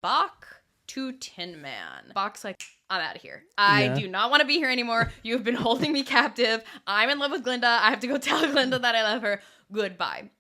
Bach to Tin Man. Bach's like, I'm out of here. I do not want to be here anymore. You've been holding me captive. I'm in love with Glinda. I have to go tell Glinda that I love her. Goodbye.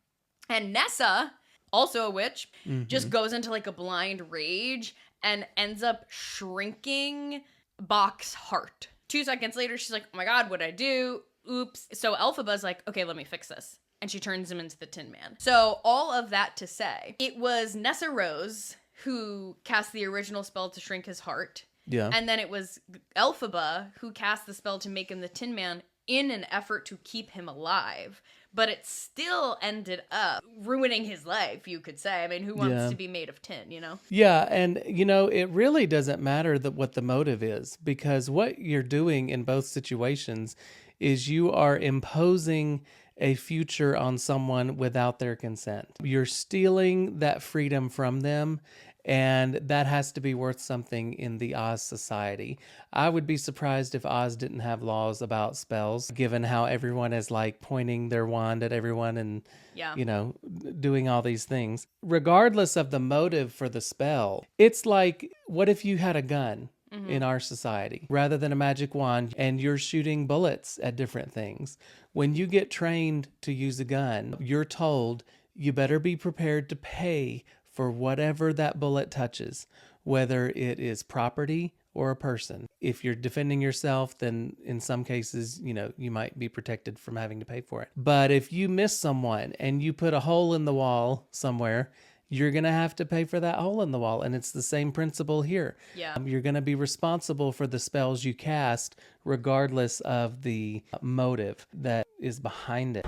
And Nessa, also a witch, just goes into like a blind rage and ends up shrinking Bach's heart. 2 seconds later, she's like, oh my God, what'd I do? Oops. So Elphaba's like, okay, let me fix this. And she turns him into the Tin Man. So all of that to say, it was Nessa Rose who cast the original spell to shrink his heart. Yeah. And then it was Elphaba who cast the spell to make him the Tin Man in an effort to keep him alive. But it still ended up ruining his life, you could say. I mean, who wants to be made of tin, you know? Yeah, and, you know, it really doesn't matter what the motive is, because what you're doing in both situations is you are imposing a future on someone without their consent. You're stealing that freedom from them, and that has to be worth something in the Oz society. I would be surprised if Oz didn't have laws about spells, given how everyone is like pointing their wand at everyone and, you know, doing all these things. Regardless of the motive for the spell, it's like, what if you had a gun? In our society, rather than a magic wand, and you're shooting bullets at different things. When you get trained to use a gun, you're told you better be prepared to pay for whatever that bullet touches, whether it is property or a person. If you're defending yourself, then in some cases, you know, you might be protected from having to pay for it. But if you miss someone and you put a hole in the wall somewhere, you're going to have to pay for that hole in the wall. And it's the same principle here. Yeah. You're going to be responsible for the spells you cast, regardless of the motive that is behind it.